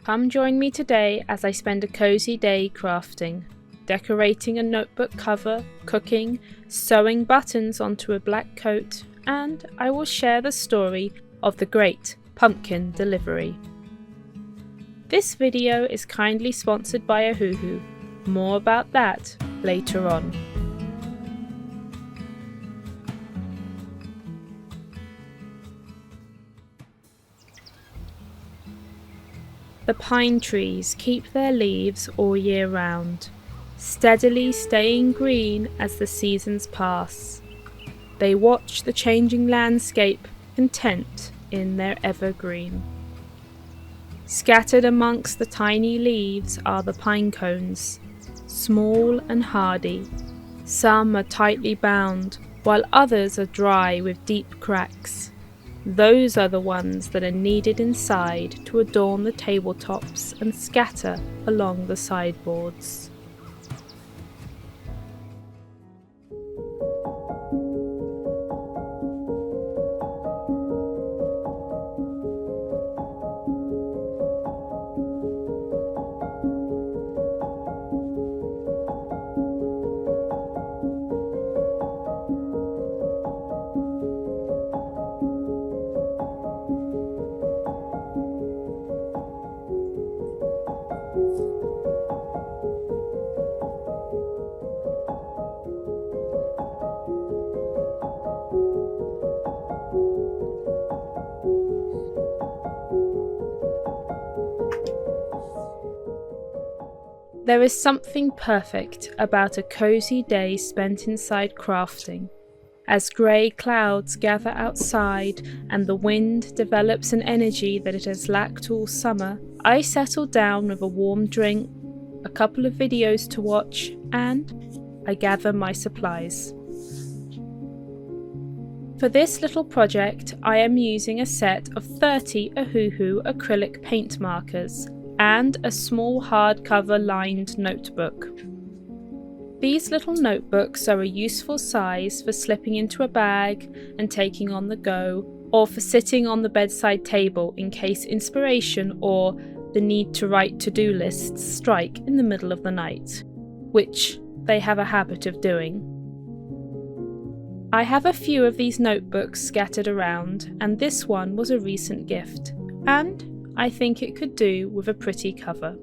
Come join me today as I spend a cozy day crafting, decorating a notebook cover, cooking, sewing buttons onto a black coat, and I will share the story of the great pumpkin delivery. This video is kindly sponsored by Ohuhu. More about that later on. The pine trees keep their leaves all year round, steadily staying green as the seasons pass. They watch the changing landscape, content in their evergreen. Scattered amongst the tiny leaves are the pine cones, small and hardy. Some are tightly bound, while others are dry with deep cracks. Those are the ones that are needed inside to adorn the tabletops and scatter along the sideboards. There is something perfect about a cozy day spent inside crafting. As grey clouds gather outside and the wind develops an energy that it has lacked all summer, I settle down with a warm drink, a couple of videos to watch, and I gather my supplies. For this little project, I am using a set of 30 Ohuhu acrylic paint markers and a small hardcover lined notebook. These little notebooks are a useful size for slipping into a bag and taking on the go, or for sitting on the bedside table in case inspiration or the need to write to-do lists strike in the middle of the night, which they have a habit of doing. I have a few of these notebooks scattered around, and this one was a recent gift, and I think it could do with a pretty cover.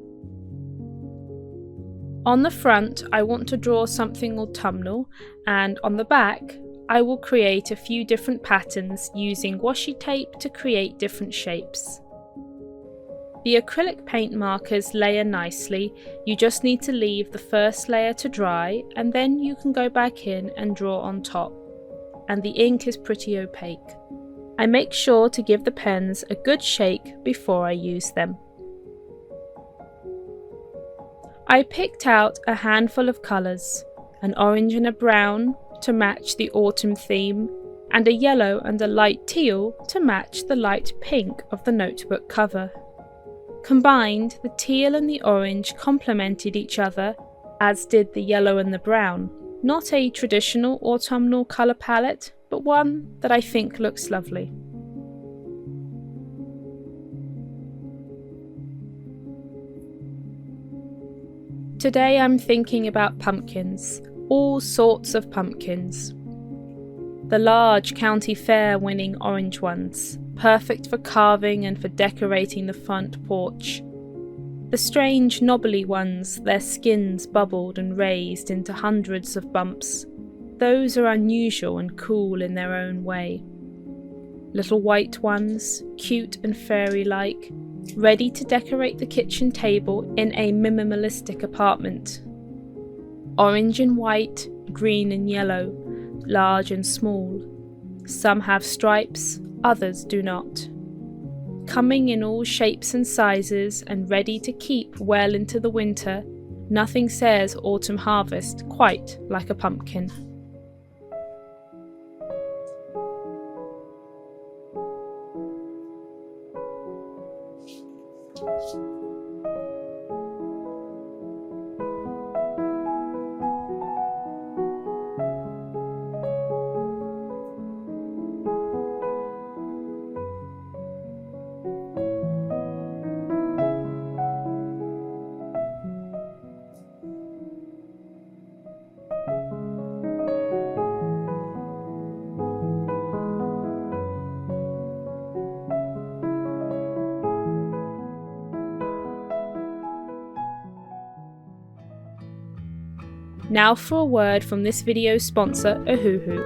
On the front, I want to draw something autumnal, and on the back, I will create a few different patterns using washi tape to create different shapes. The acrylic paint markers layer nicely. You just need to leave the first layer to dry, and then you can go back in and draw on top. And the ink is pretty opaque. I make sure to give the pens a good shake before I use them. I picked out a handful of colours, an orange and a brown to match the autumn theme, and a yellow and a light teal to match the light pink of the notebook cover. Combined, the teal and the orange complemented each other, as did the yellow and the brown. Not a traditional autumnal colour palette, but one that I think looks lovely. Today I'm thinking about pumpkins, all sorts of pumpkins. The large county fair winning orange ones, perfect for carving and for decorating the front porch. The strange knobbly ones, their skins bubbled and raised into hundreds of bumps. Those are unusual and cool in their own way. Little white ones, cute and fairy-like, ready to decorate the kitchen table in a minimalistic apartment. Orange and white, green and yellow, large and small. Some have stripes, others do not. Coming in all shapes and sizes and ready to keep well into the winter, nothing says autumn harvest quite like a pumpkin. Now for a word from this video's sponsor, Ohuhu.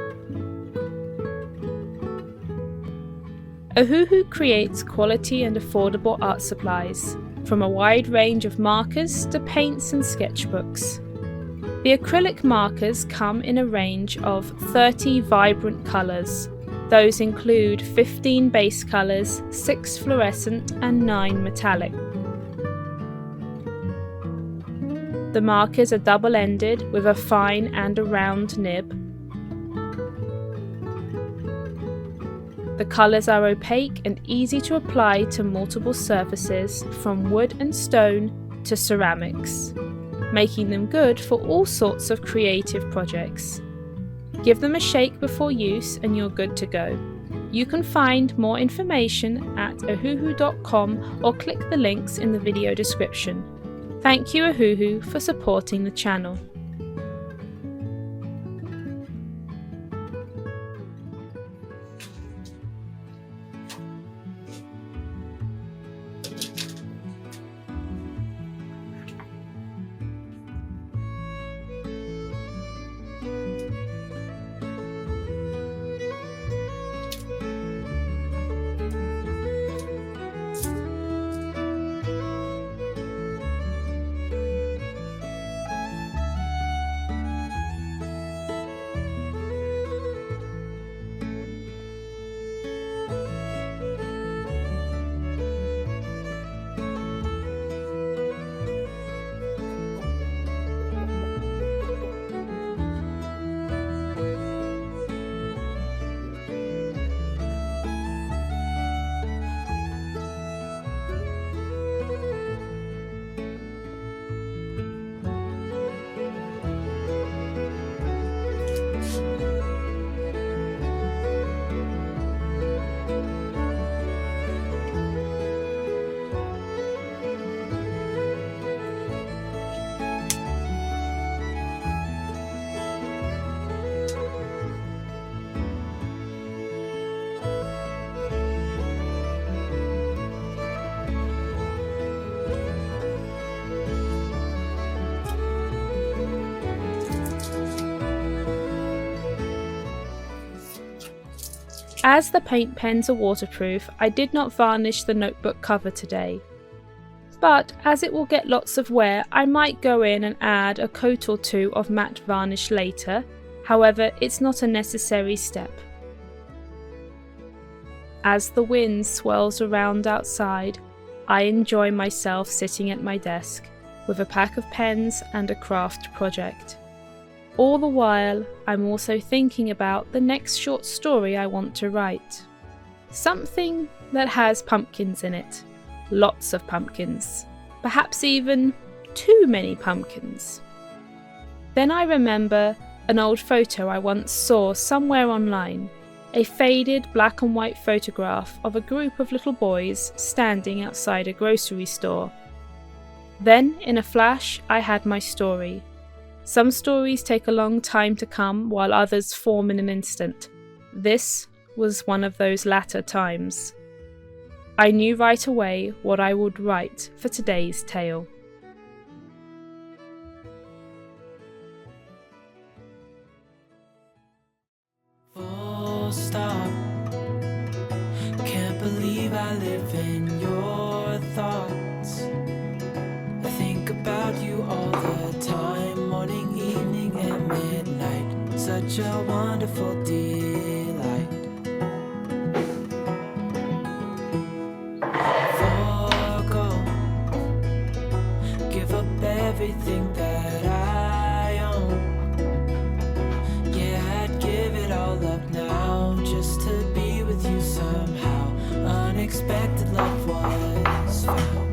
Ohuhu creates quality and affordable art supplies, from a wide range of markers to paints and sketchbooks. The acrylic markers come in a range of 30 vibrant colours. Those include 15 base colours, 6 fluorescent and 9 metallic. The markers are double-ended with a fine and a round nib. The colours are opaque and easy to apply to multiple surfaces, from wood and stone to ceramics, making them good for all sorts of creative projects. Give them a shake before use and you're good to go. You can find more information at ohuhu.com or click the links in the video description. Thank you Ohuhu for supporting the channel. As the paint pens are waterproof, I did not varnish the notebook cover today. But as it will get lots of wear, I might go in and add a coat or two of matte varnish later. However, it's not a necessary step. As the wind swirls around outside, I enjoy myself sitting at my desk with a pack of pens and a craft project. All the while, I'm also thinking about the next short story I want to write. Something that has pumpkins in it. Lots of pumpkins. Perhaps even too many pumpkins. Then I remember an old photo I once saw somewhere online. A faded black and white photograph of a group of little boys standing outside a grocery store. Then, in a flash, I had my story. Some stories take a long time to come, while others form in an instant. This was one of those latter times. I knew right away what I would write for today's tale. Full stop. Can't believe I live in your thoughts. I think about you all the time, morning, evening, and midnight. Such a wonderful delight. Forgo, give up everything that I own. Yeah, I'd give it all up now, just to be with you somehow. Unexpected love was found.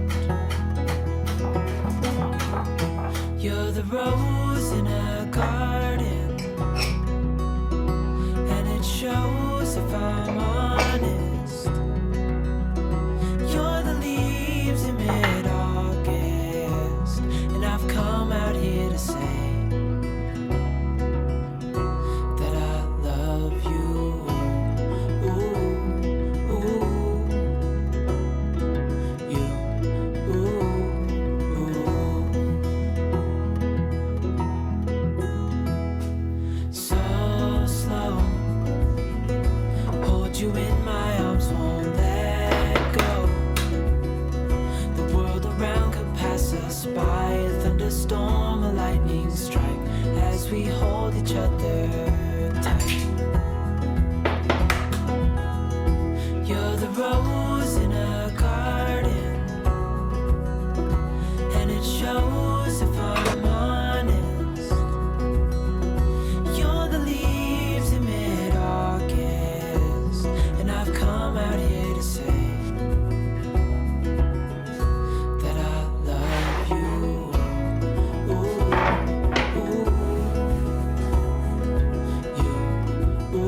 You're the rose in a garden, and it shows if I'm honest. You're the leaves in mid-August, and I've come out here to hold each other tight. You're the rose in a garden, and it shows if I'm honest. You're the leaves in mid-August, and I've come out here to say that I love you. Ooh, ooh, you, ooh, ooh.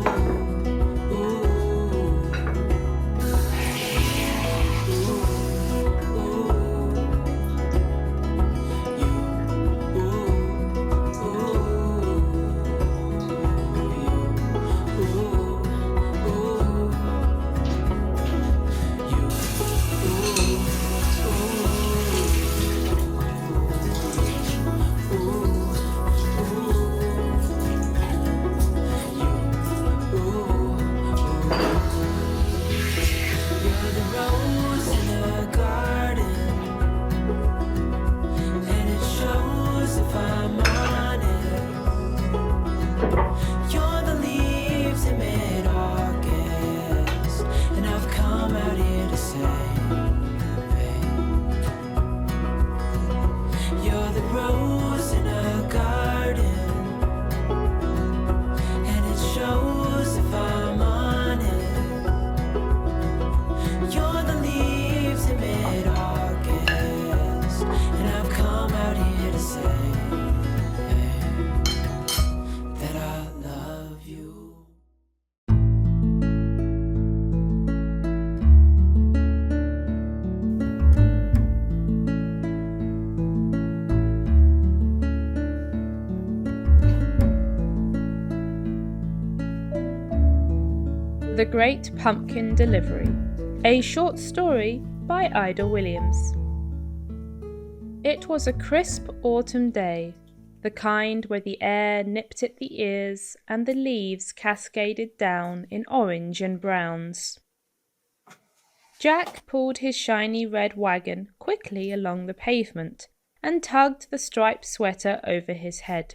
The Great Pumpkin Delivery, a short story by Ida Williams. It was a crisp autumn day, the kind where the air nipped at the ears and the leaves cascaded down in orange and browns. Jack pulled his shiny red wagon quickly along the pavement and tugged the striped sweater over his head.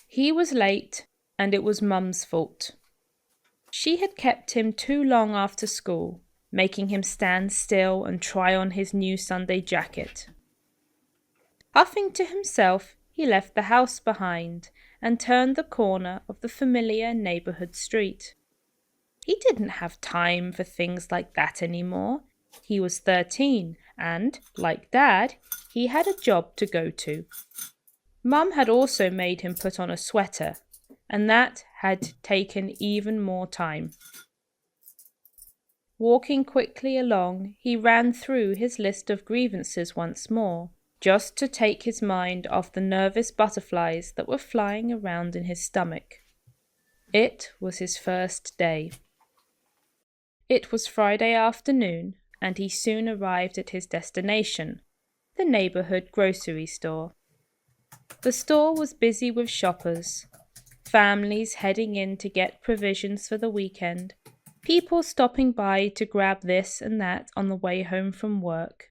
He was late, and it was Mum's fault. She had kept him too long after school, making him stand still and try on his new Sunday jacket. Huffing to himself, he left the house behind and turned the corner of the familiar neighborhood street. He didn't have time for things like that anymore. He was 13 and, like Dad, he had a job to go to. Mum had also made him put on a sweater, and that had taken even more time. Walking quickly along, he ran through his list of grievances once more, just to take his mind off the nervous butterflies that were flying around in his stomach. It was his first day. It was Friday afternoon, and he soon arrived at his destination, the neighborhood grocery store. The store was busy with shoppers, families heading in to get provisions for the weekend, people stopping by to grab this and that on the way home from work.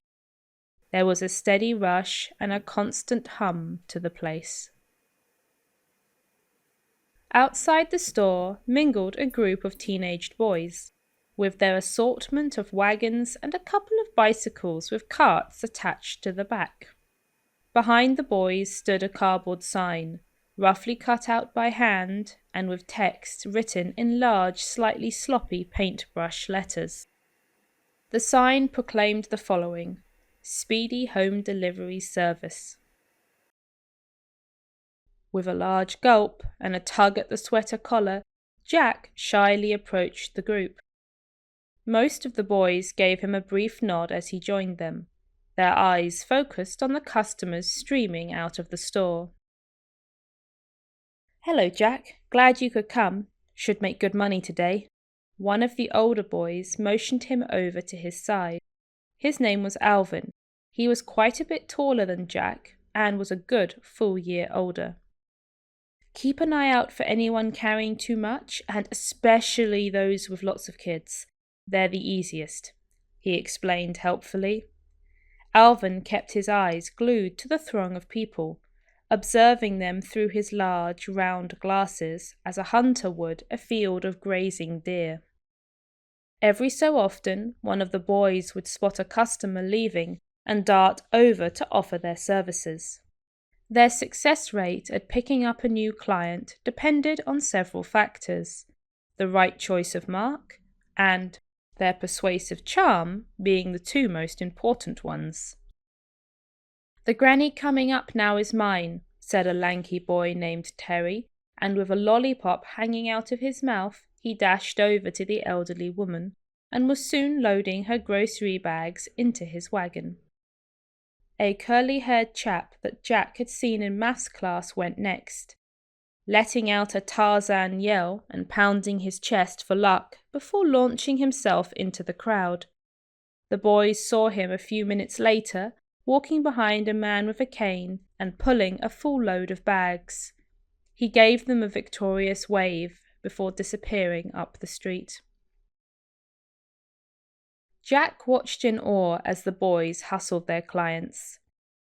There was a steady rush and a constant hum to the place. Outside the store mingled a group of teenaged boys, with their assortment of wagons and a couple of bicycles with carts attached to the back. Behind the boys stood a cardboard sign, roughly cut out by hand and with text written in large, slightly sloppy paintbrush letters. The sign proclaimed the following: Speedy Home Delivery Service. With a large gulp and a tug at the sweater collar, Jack shyly approached the group. Most of the boys gave him a brief nod as he joined them, their eyes focused on the customers streaming out of the store. "Hello, Jack. Glad you could come. Should make good money today." One of the older boys motioned him over to his side. His name was Alvin. He was quite a bit taller than Jack and was a good full year older. "Keep an eye out for anyone carrying too much, and especially those with lots of kids. They're the easiest," he explained helpfully. Alvin kept his eyes glued to the throng of people, observing them through his large, round glasses as a hunter would a field of grazing deer. Every so often, one of the boys would spot a customer leaving and dart over to offer their services. Their success rate at picking up a new client depended on several factors, the right choice of mark and their persuasive charm being the two most important ones. "The granny coming up now is mine," said a lanky boy named Terry, and with a lollipop hanging out of his mouth, he dashed over to the elderly woman and was soon loading her grocery bags into his wagon. A curly-haired chap that Jack had seen in maths class went next, letting out a Tarzan yell and pounding his chest for luck before launching himself into the crowd. The boys saw him a few minutes later, walking behind a man with a cane and pulling a full load of bags. He gave them a victorious wave before disappearing up the street. Jack watched in awe as the boys hustled their clients,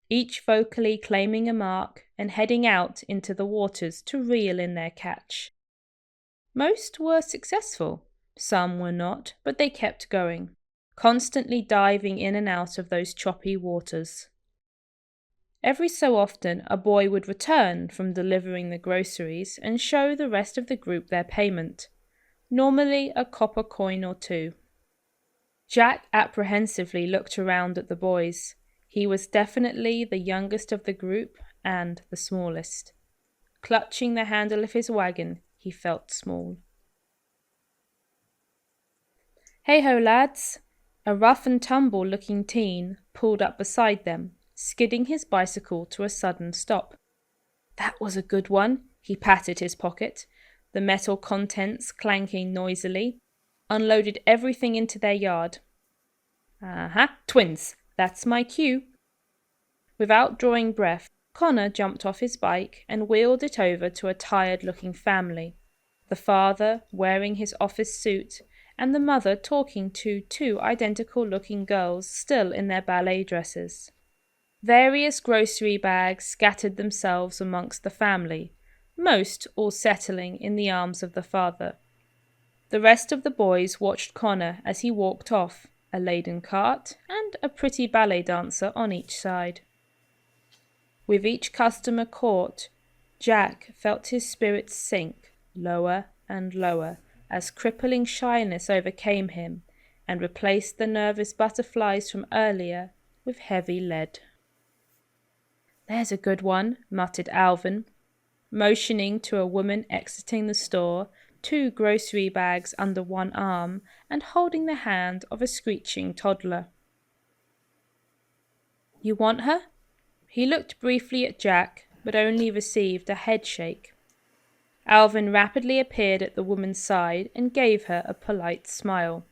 each vocally claiming a mark and heading out into the waters to reel in their catch. Most were successful, some were not, but they kept going, constantly diving in and out of those choppy waters. Every so often a boy would return from delivering the groceries and show the rest of the group their payment, normally a copper coin or two. Jack apprehensively looked around at the boys. He was definitely the youngest of the group and the smallest. Clutching the handle of his wagon, he felt small. "Hey-ho, lads!" A rough-and-tumble-looking teen pulled up beside them, skidding his bicycle to a sudden stop. "That was a good one," he patted his pocket, the metal contents clanking noisily, unloaded everything into their yard. "Aha, twins, that's my cue." Without drawing breath, Connor jumped off his bike and wheeled it over to a tired-looking family, the father wearing his office suit and the mother talking to two identical-looking girls still in their ballet dresses. Various grocery bags scattered themselves amongst the family, most all settling in the arms of the father. The rest of the boys watched Connor as he walked off, a laden cart and a pretty ballet dancer on each side. With each customer caught, Jack felt his spirits sink lower and lower as crippling shyness overcame him and replaced the nervous butterflies from earlier with heavy lead. "There's a good one," muttered Alvin, motioning to a woman exiting the store, two grocery bags under one arm and holding the hand of a screeching toddler. "You want her?" He looked briefly at Jack, but only received a head shake. Alvin rapidly appeared at the woman's side and gave her a polite smile.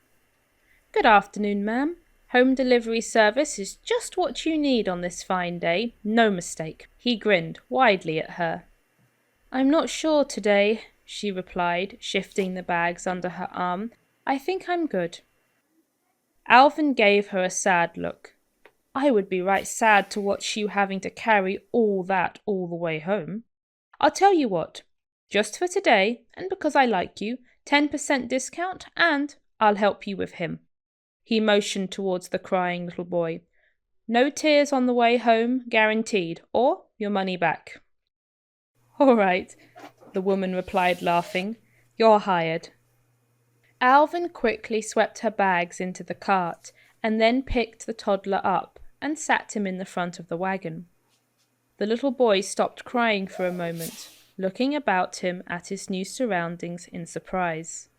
"Good afternoon, ma'am. Home delivery service is just what you need on this fine day, no mistake." He grinned widely at her. "I'm not sure today," she replied, shifting the bags under her arm. "I think I'm good." Alvin gave her a sad look. "I would be right sad to watch you having to carry all that all the way home. I'll tell you what, just for today, and because I like you, 10% discount, and I'll help you with him." He motioned towards the crying little boy. "No tears on the way home, guaranteed, or your money back." "All right," the woman replied, laughing. "You're hired." Alvin quickly swept her bags into the cart and then picked the toddler up and sat him in the front of the wagon. The little boy stopped crying for a moment, looking about him at his new surroundings in surprise.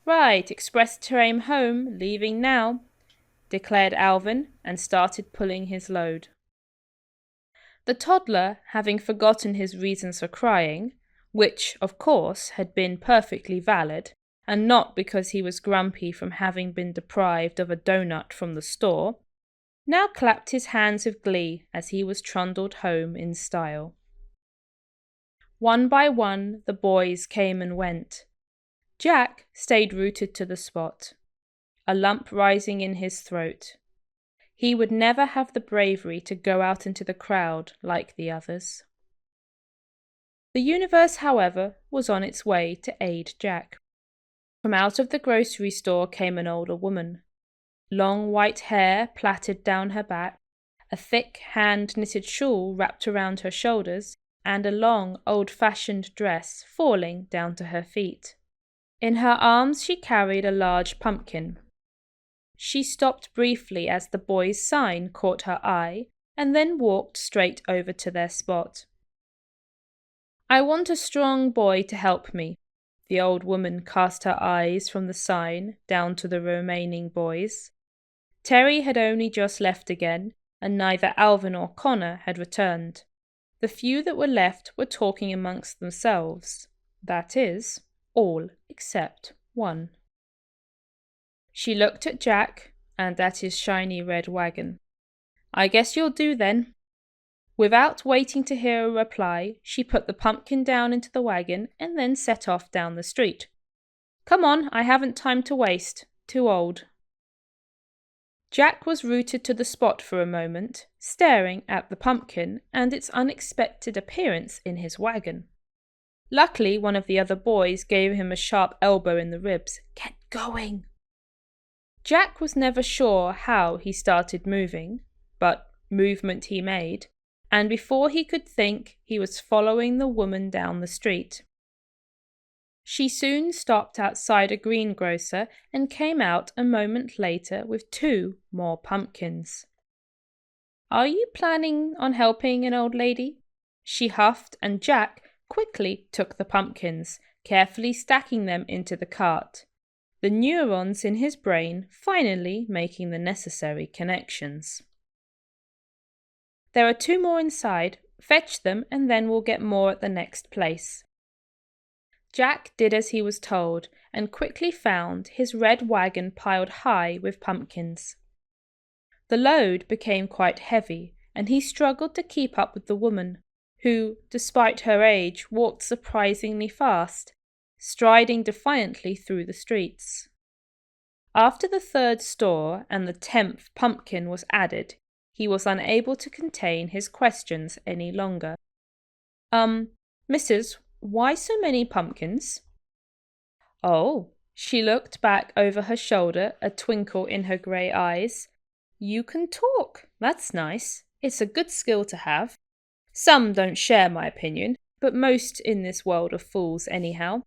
"Right, express train home, leaving now," declared Alvin, and started pulling his load. The toddler, having forgotten his reasons for crying, which, of course, had been perfectly valid, and not because he was grumpy from having been deprived of a donut from the store, now clapped his hands with glee as he was trundled home in style. One by one the boys came and went. Jack stayed rooted to the spot, a lump rising in his throat. He would never have the bravery to go out into the crowd like the others. The universe, however, was on its way to aid Jack. From out of the grocery store came an older woman. Long white hair plaited down her back, a thick hand-knitted shawl wrapped around her shoulders, and a long, old-fashioned dress falling down to her feet. In her arms she carried a large pumpkin. She stopped briefly as the boy's sign caught her eye, and then walked straight over to their spot. "I want a strong boy to help me." The old woman cast her eyes from the sign down to the remaining boys. Terry had only just left again, and neither Alvin or Connor had returned. The few that were left were talking amongst themselves. That is, all except one. She looked at Jack and at his shiny red wagon. "I guess you'll do then." Without waiting to hear a reply, she put the pumpkin down into the wagon and then set off down the street. "Come on, I haven't time to waste. Too old." Jack was rooted to the spot for a moment, staring at the pumpkin and its unexpected appearance in his wagon. Luckily, one of the other boys gave him a sharp elbow in the ribs. "Get going!" Jack was never sure how he started moving, but movement he made, and before he could think, he was following the woman down the street. She soon stopped outside a greengrocer and came out a moment later with 2 more pumpkins. "Are you planning on helping an old lady?" She huffed, and Jack quickly took the pumpkins, carefully stacking them into the cart, the neurons in his brain finally making the necessary connections. "There are 2 more inside. Fetch them and then we'll get more at the next place." Jack did as he was told and quickly found his red wagon piled high with pumpkins. The load became quite heavy and he struggled to keep up with the woman, who, despite her age, walked surprisingly fast, striding defiantly through the streets. After the 3rd store and the 10th pumpkin was added, he was unable to contain his questions any longer. Missus, why so many pumpkins?" "Oh," she looked back over her shoulder, a twinkle in her grey eyes. "You can talk. That's nice. It's a good skill to have. Some don't share my opinion, but most in this world are fools anyhow.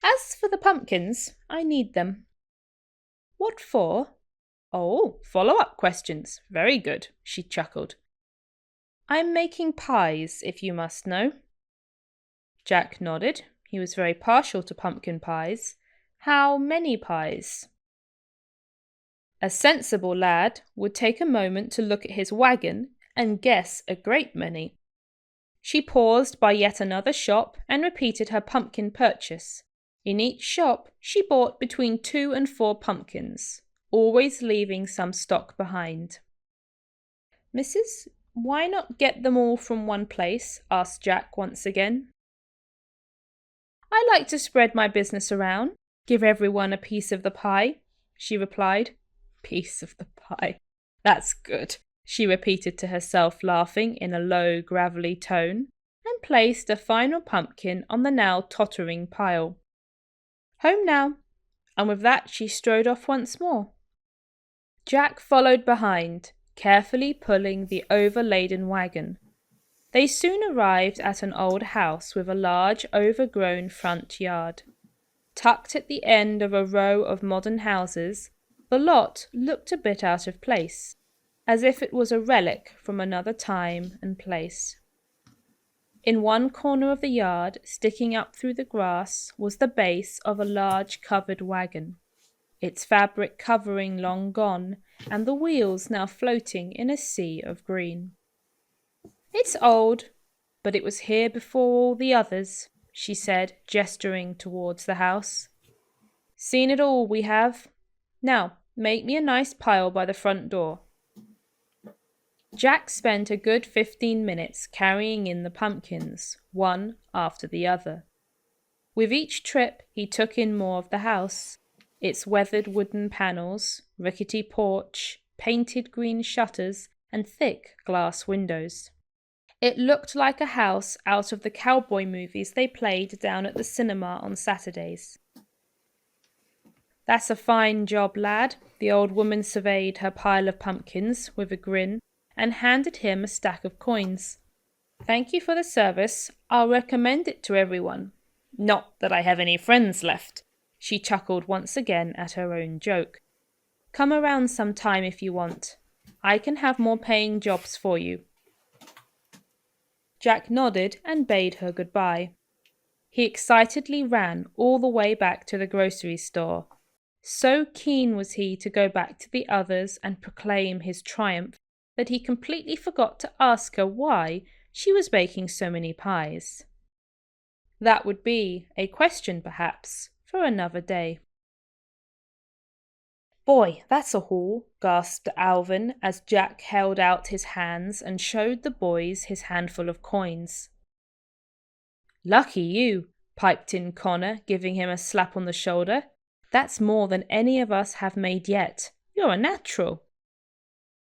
As for the pumpkins, I need them." "What for?" "Oh, follow-up questions. Very good," she chuckled. "I'm making pies, if you must know." Jack nodded. He was very partial to pumpkin pies. "How many pies?" A sensible lad would take a moment to look at his wagon and guess a great many. She paused by yet another shop and repeated her pumpkin purchase. In each shop, she bought between 2 and 4 pumpkins, always leaving some stock behind. "Missus, why not get them all from one place?" asked Jack once again. "I like to spread my business around, give everyone a piece of the pie," she replied. "Piece of the pie. That's good," she repeated to herself, laughing in a low, gravelly tone, and placed a final pumpkin on the now tottering pile. "Home now," and with that she strode off once more. Jack followed behind, carefully pulling the overladen wagon. They soon arrived at an old house with a large, overgrown front yard. Tucked at the end of a row of modern houses, the lot looked a bit out of place, as if it was a relic from another time and place. In one corner of the yard, sticking up through the grass, was the base of a large covered wagon, its fabric covering long gone, and the wheels now floating in a sea of green. "It's old, but it was here before all the others," she said, gesturing towards the house. "Seen it all, we have. Now, make me a nice pile by the front door." Jack spent a good 15 minutes carrying in the pumpkins, one after the other. With each trip, he took in more of the house, its weathered wooden panels, rickety porch, painted green shutters, and thick glass windows. It looked like a house out of the cowboy movies they played down at the cinema on Saturdays. "That's a fine job, lad." The old woman surveyed her pile of pumpkins with a grin and handed him a stack of coins. "Thank you for the service. I'll recommend it to everyone. Not that I have any friends left." She chuckled once again at her own joke. "Come around sometime if you want. I can have more paying jobs for you." Jack nodded and bade her goodbye. He excitedly ran all the way back to the grocery store. So keen was he to go back to the others and proclaim his triumph that he completely forgot to ask her why she was baking so many pies. That would be a question, perhaps, for another day. "Boy, that's a haul," gasped Alvin as Jack held out his hands and showed the boys his handful of coins. "Lucky you," piped in Connor, giving him a slap on the shoulder. "That's more than any of us have made yet. You're a natural."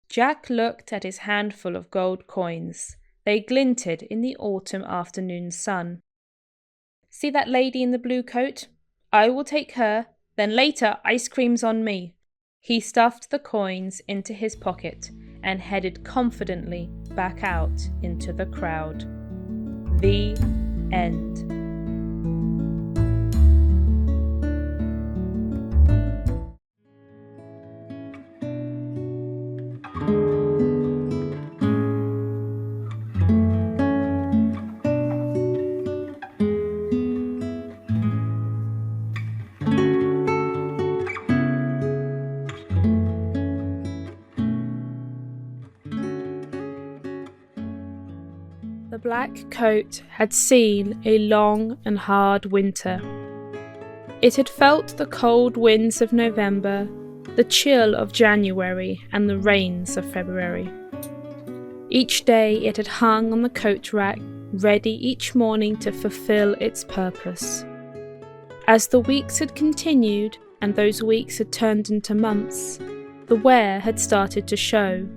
Jack looked at his handful of gold coins. They glinted in the autumn afternoon sun. "See that lady in the blue coat? I will take her, then later ice cream's on me." He stuffed the coins into his pocket and headed confidently back out into the crowd. The end. The black coat had seen a long and hard winter. It had felt the cold winds of November, the chill of January, and the rains of February. Each day it had hung on the coat rack, ready each morning to fulfill its purpose. As the weeks had continued, and those weeks had turned into months, the wear had started to show.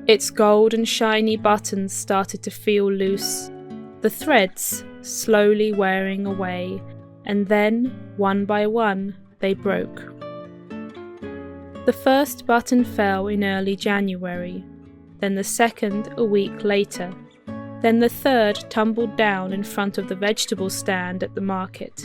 Its gold and shiny buttons started to feel loose, the threads slowly wearing away, and then, one by one, they broke. The first button fell in early January, then the second a week later, then the third tumbled down in front of the vegetable stand at the market.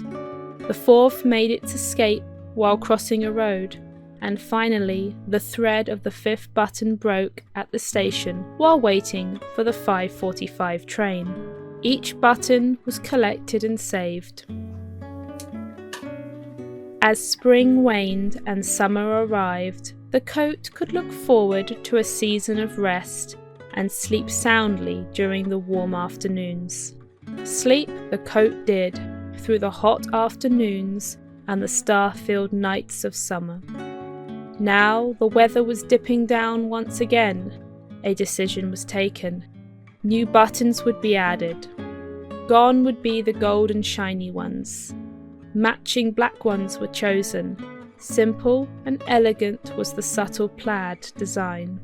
The fourth made its escape while crossing a road, and finally the thread of the fifth button broke at the station while waiting for the 5:45 train. Each button was collected and saved. As spring waned and summer arrived, the coat could look forward to a season of rest and sleep soundly during the warm afternoons. Sleep the coat did through the hot afternoons and the star-filled nights of summer. Now the weather was dipping down once again. A decision was taken. New buttons would be added. Gone would be the gold and shiny ones. Matching black ones were chosen. Simple and elegant was the subtle plaid design.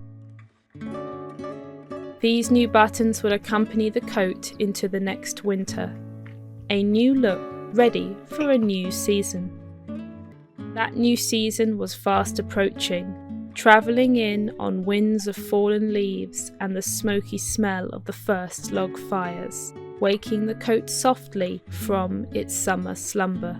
These new buttons would accompany the coat into the next winter. A new look, ready for a new season. That new season was fast approaching, travelling in on winds of fallen leaves and the smoky smell of the first log fires, waking the coat softly from its summer slumber.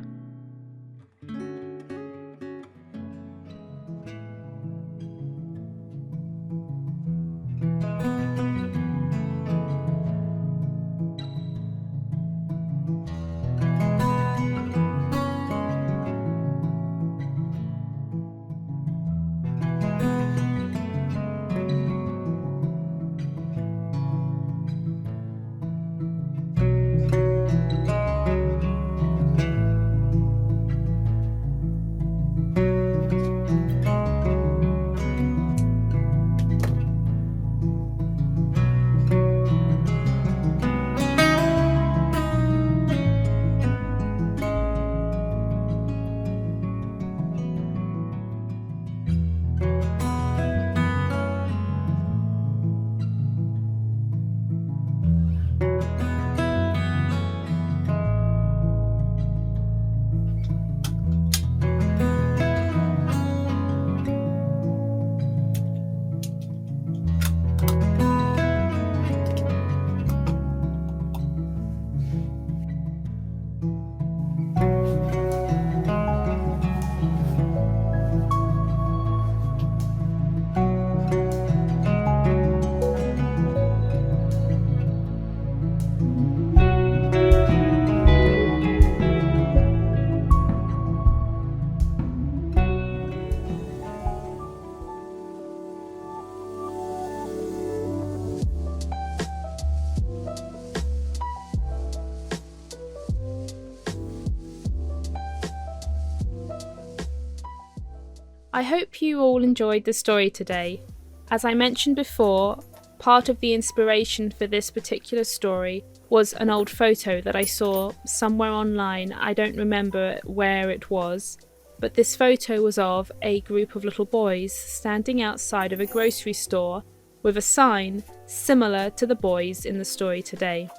I hope you all enjoyed the story today. As I mentioned before, part of the inspiration for this particular story was an old photo that I saw somewhere online. I don't remember where it was, but this photo was of a group of little boys standing outside of a grocery store with a sign similar to the boys in the story today.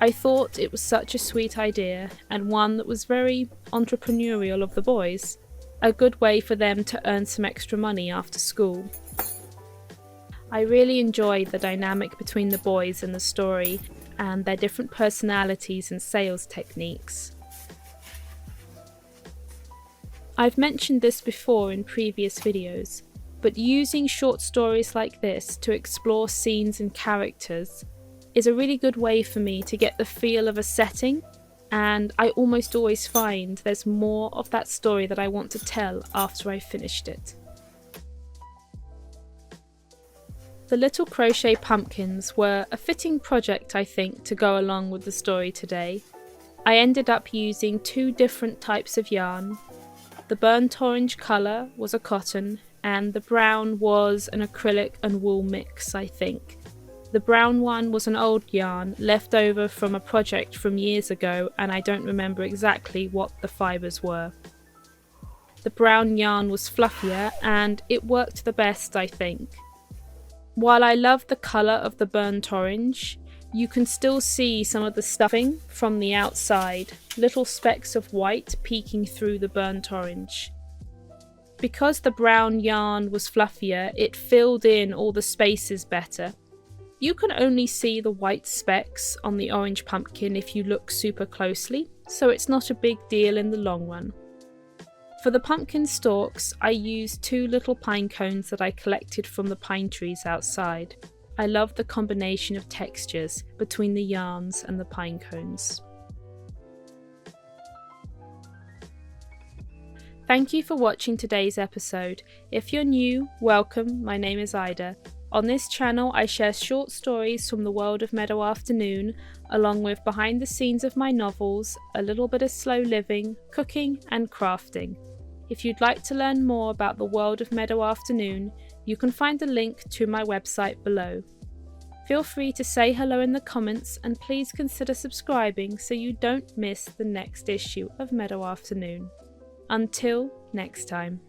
I thought it was such a sweet idea, and one that was very entrepreneurial of the boys, a good way for them to earn some extra money after school. I really enjoyed the dynamic between the boys in the story and their different personalities and sales techniques. I've mentioned this before in previous videos, but using short stories like this to explore scenes and characters is a really good way for me to get the feel of a setting, and I almost always find there's more of that story that I want to tell after I've finished it. The little crochet pumpkins were a fitting project, I think, to go along with the story today. I ended up using 2 different types of yarn. The burnt orange colour was a cotton, and the brown was an acrylic and wool mix, I think. The brown one was an old yarn left over from a project from years ago, and I don't remember exactly what the fibres were. The brown yarn was fluffier, and it worked the best, I think. While I love the colour of the burnt orange, you can still see some of the stuffing from the outside, little specks of white peeking through the burnt orange. Because the brown yarn was fluffier, it filled in all the spaces better. You can only see the white specks on the orange pumpkin if you look super closely, so it's not a big deal in the long run. For the pumpkin stalks, I used 2 little pine cones that I collected from the pine trees outside. I love the combination of textures between the yarns and the pine cones. Thank you for watching today's episode. If you're new, welcome, my name is Ida. On this channel I share short stories from the world of Meadow Afternoon, along with behind the scenes of my novels, a little bit of slow living, cooking and crafting. If you'd like to learn more about the world of Meadow Afternoon, you can find a link to my website below. Feel free to say hello in the comments, and please consider subscribing so you don't miss the next issue of Meadow Afternoon. Until next time.